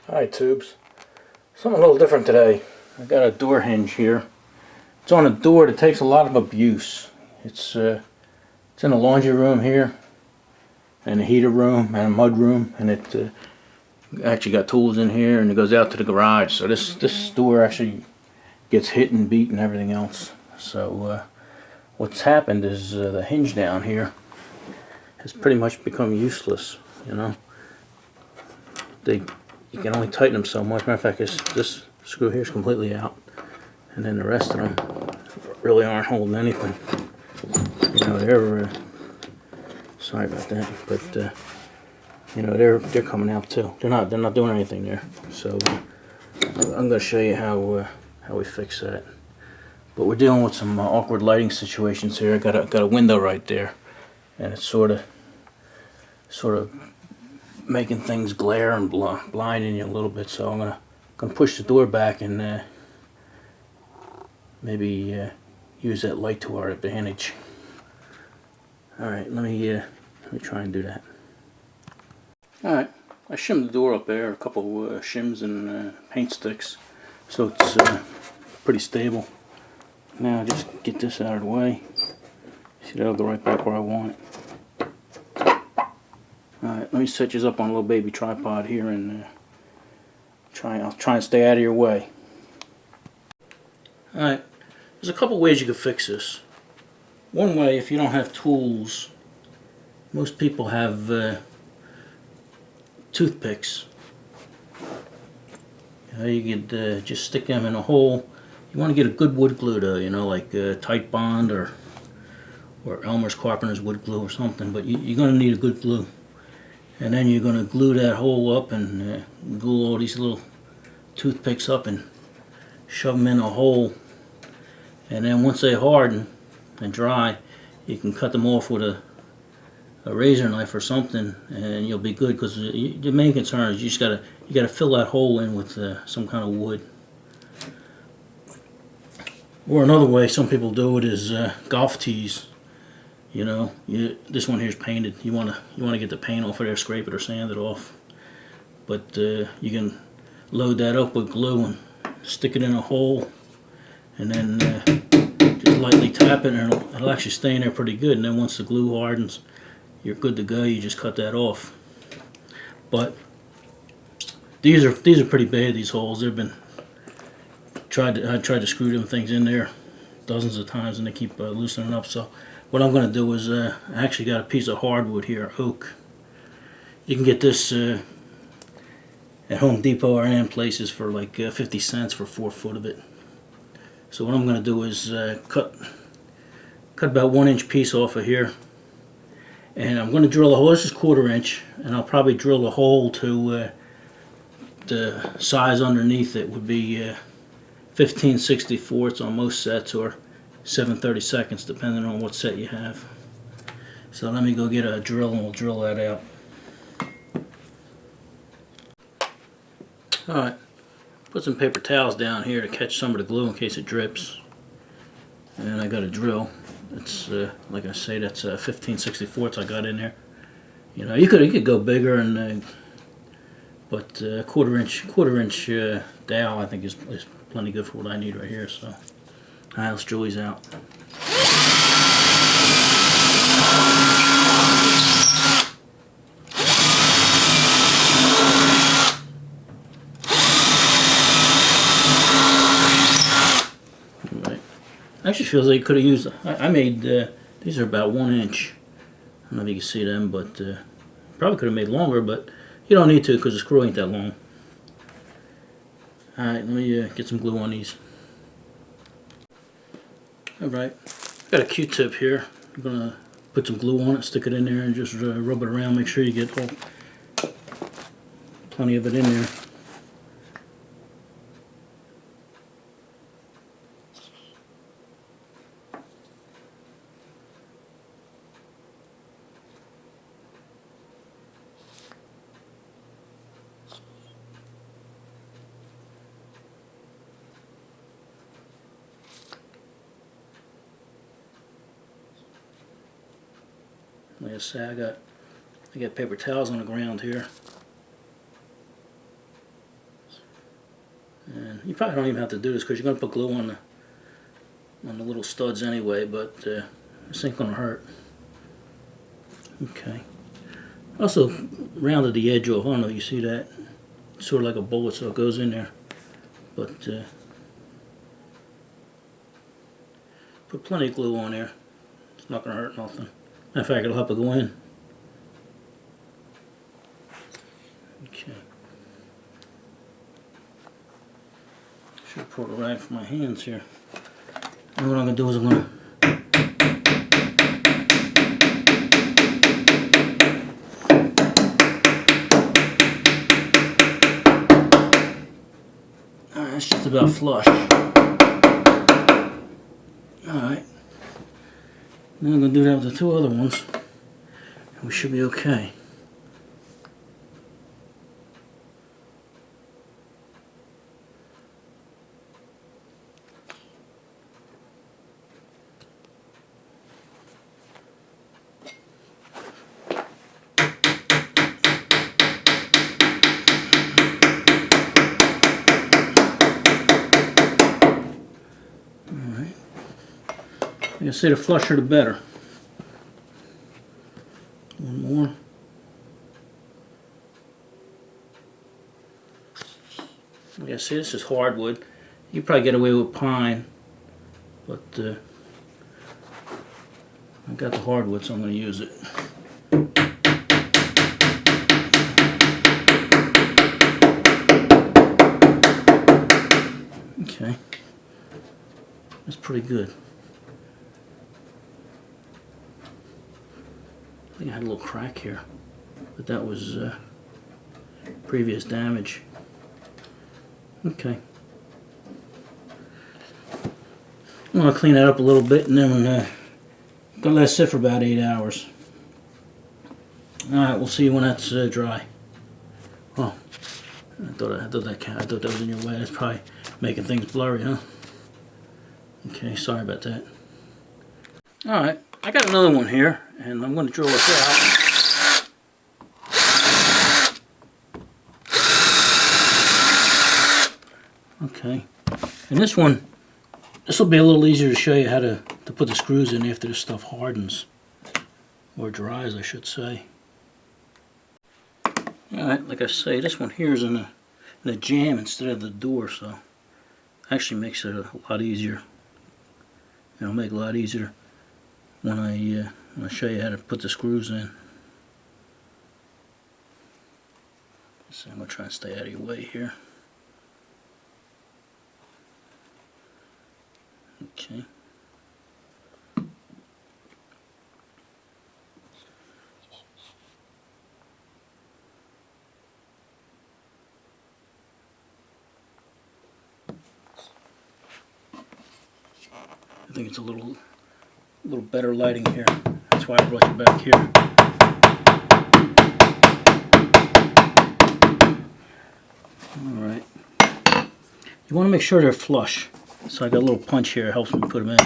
Hi tubes. Something a little different today. I got a door hinge here. It's on a door that takes a lot of abuse. It's in a laundry room here, and a heater room, and a mud room, and it actually got tools in here, and it goes out to the garage. So this door actually gets hit and beat and everything else. So what's happened is the hinge down here has pretty much become useless. You know, you can only tighten them so much. Matter of fact, this screw here is completely out, and then the rest of them really aren't holding anything. You know, they're sorry about that, but you know, they're coming out too. They're not doing anything there. So I'm going to show you how we fix that. But we're dealing with some awkward lighting situations here. I got a window right there, and it's sort of making things glare and blinding you a little bit. So I'm gonna push the door back and maybe use that light to our advantage. All right, let me try and do that. All right, I shimmed the door up there, a couple shims and paint sticks, so it's pretty stable. Now just get this out of the way. See, that'll go right back where I want it. Alright, let me set you up on a little baby tripod here and I'll try and stay out of your way. Alright, there's a couple ways you can fix this. One way, if you don't have tools, most people have toothpicks. You could just stick them in a hole. You want to get a good wood glue though, you know, like Tite Bond or Elmer's Carpenter's wood glue or something, but you're going to need a good glue. And then you're going to glue that hole up and glue all these little toothpicks up and shove them in a hole. And then once they harden and dry, you can cut them off with a razor knife or something, and you'll be good. Because the main concern is you gotta fill that hole in with some kind of wood. Or another way some people do it is golf tees. You know, this one here is painted. You wanna get the paint off of there, scrape it or sand it off. But you can load that up with glue and stick it in a hole, and then just lightly tap it, and it'll actually stay in there pretty good. And then once the glue hardens, you're good to go. You just cut that off. But these are pretty bad. These holes. They've been I tried to screw them things in there dozens of times, and they keep loosening up. So what I'm going to do is I actually got a piece of hardwood here, oak. You can get this at Home Depot or any places for like 50 cents for 4 foot of it. So what I'm going to do is cut about 1 inch piece off of here, and I'm going to drill a hole. This is 1/4 inch, and I'll probably drill a hole to the size underneath it would be 15/64 on most sets, or 7/32 depending on what set you have. So let me go get a drill and we'll drill that out. Alright, put some paper towels down here to catch some of the glue in case it drips. And I got a drill. It's like I say, that's 15/64 I got in there. You know, you could go bigger, and but 1/4 inch dowel I think is plenty good for what I need right here. So alright, let's drill these out. Right. Actually feels like you could have used, I made, these are about 1 inch. I don't know if you can see them, but probably could have made longer, but you don't need to because the screw ain't that long. Alright, let me get some glue on these. Alright, got a Q-tip here. I'm going to put some glue on it, stick it in there, and just rub it around. Make sure you get plenty of it in there. Like I say, I got paper towels on the ground here. And you probably don't even have to do this because you're going to put glue on the little studs anyway, but this ain't going to hurt. Okay. Also rounded the edge off. I don't know if you see that. It's sort of like a bullet, so it goes in there. But put plenty of glue on there. It's not going to hurt nothing. Matter of fact, it'll help it go in. Okay. Should have pulled a rag for my hands here. And what I'm going to do is I'm going to it's just about flush. Alright. Now I'm going to do that with the two other ones. And we should be okay. Like I say, the flusher the better. One more. Like I say, this is hardwood. You probably get away with pine, but I got the hardwood, so I'm going to use it. Okay, that's pretty good. I think I had a little crack here, but that was previous damage. Okay. I'm going to clean that up a little bit and then I'm going to let it sit for about 8 hours. Alright, we'll see when that's dry. Oh, I thought that was in your way. That's probably making things blurry, huh? Okay, sorry about that. Alright, I got another one here, and I'm going to drill this out. Okay, and this one, this will be a little easier to show you how to put the screws in after this stuff hardens, or dries I should say. Alright, like I say, this one here is in the jamb instead of the door, so actually makes it a lot easier. It'll make it a lot easier when I show you how to put the screws in. So I'm going to try and stay out of your way here. Okay. I think it's a little better lighting here. That's why I brought you back here. Alright. You want to make sure they're flush. So I got a little punch here, it helps me put them in.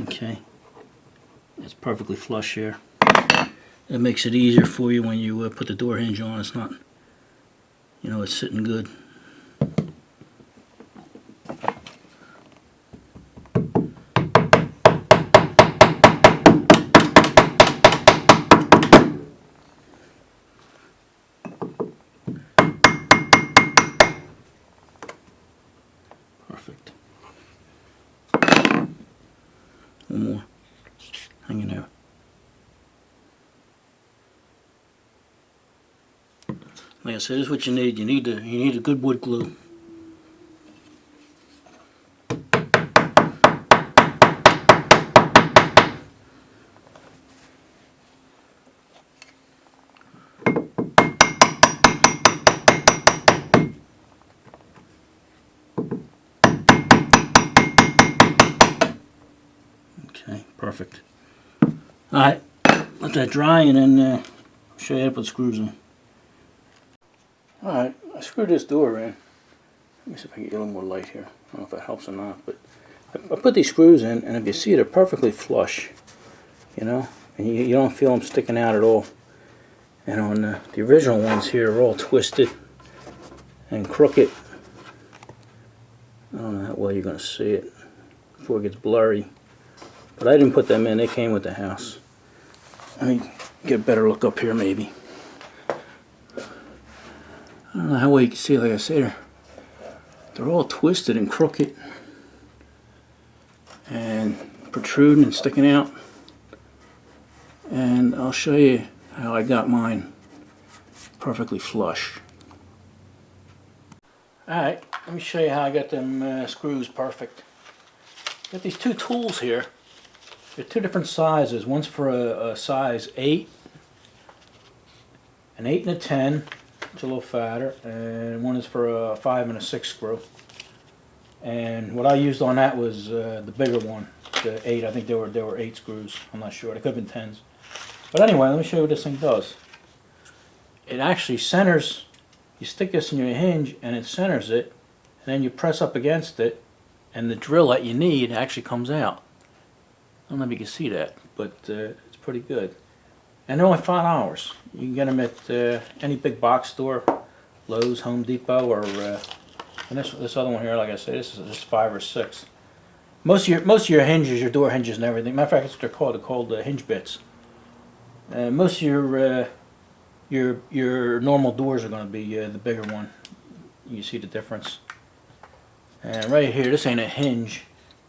Okay. It's perfectly flush here. It makes it easier for you when you put the door hinge on. It's not, you know, it's sitting good. Perfect. One more. Hang in there. Like I said, this is what you need. You need a good wood glue. Okay, perfect. Alright, let that dry and then show you how to put screws in. Alright, I screwed this door in. Let me see if I can get a little more light here. I don't know if that helps or not, but I put these screws in, and if you see, they're perfectly flush. You know, and you don't feel them sticking out at all. And on the original ones here are all twisted. and crooked. I don't know how well you're going to see it before it gets blurry. But I didn't put them in, they came with the house. Let me get a better look up here maybe. I don't know how well you can see it, like I said, they're all twisted and crooked and protruding and sticking out. And I'll show you how I got mine perfectly flush. Alright, let me show you how I got them screws perfect. Got these two tools here. They're two different sizes. One's for a size 8, an 8 and a 10, it's a little fatter, and one is for a 5 and a 6 screw. And what I used on that was the bigger one, the 8. I think they were 8 screws. I'm not sure. They could have been 10s. But anyway, let me show you what this thing does. It actually centers. You stick this in your hinge, and it centers it, and then you press up against it, and the drill that you need actually comes out. I don't know if you can see that, but it's pretty good. And they're only $5. You can get them at any big box store, Lowe's, Home Depot, or and this other one here, like I said, this is 5 or 6. Most of your hinges, your door hinges and everything. Matter of fact, that's what they're called. They're called hinge bits. Most of your normal doors are going to be the bigger one. You see the difference. And right here, this ain't a hinge,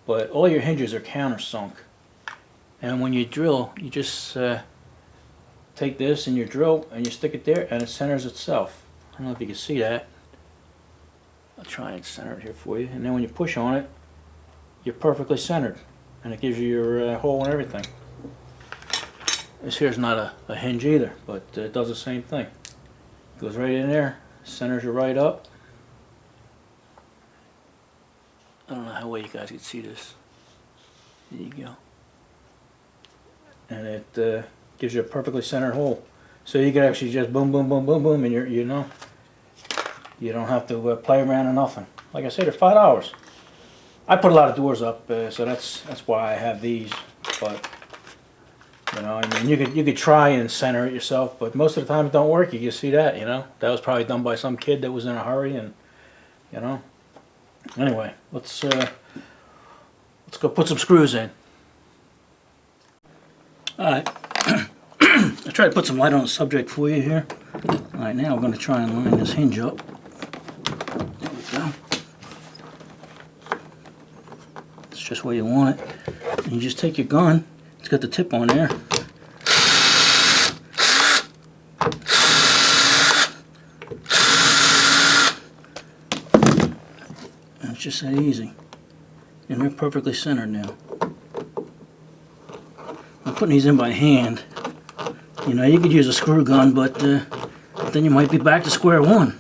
but all your hinges are countersunk. And when you drill, you just take this and your drill and you stick it there, and it centers itself. I don't know if you can see that. I'll try and center it here for you. And then when you push on it, you're perfectly centered, and it gives you your hole and everything. This here's not a hinge either, but it does the same thing. It goes right in there, centers you right up. I don't know how well you guys can see this. There you go. And it gives you a perfectly centered hole. So you can actually just boom, boom, boom, boom, boom, and you know, you don't have to play around or nothing. Like I said, they're $5. I put a lot of doors up, so that's why I have these. But you know, I mean, you could try and center it yourself, but most of the time it don't work. You can see that, you know, that was probably done by some kid that was in a hurry, and you know. Anyway, let's go put some screws in. All right, I tried to put some light on the subject for you here. All right, now I'm going to try and line this hinge up. There we go. It's just where you want it. And you just take your gun. It's got the tip on there. And it's just that easy. And they're perfectly centered now. I'm putting these in by hand. You know, you could use a screw gun, but then you might be back to square one.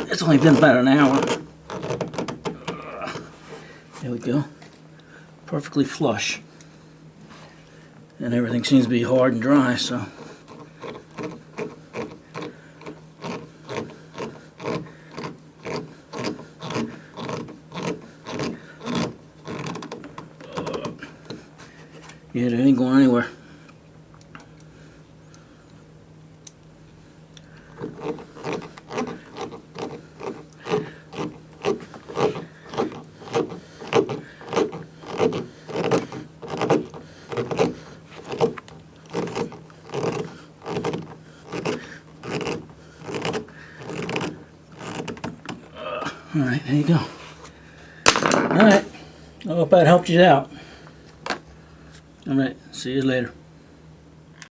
It's only been about an hour. There we go. Perfectly flush. And everything seems to be hard and dry, so. Yeah, it ain't going anywhere. Alright, there you go. Alright, I hope that helped you out. Alright, see you later.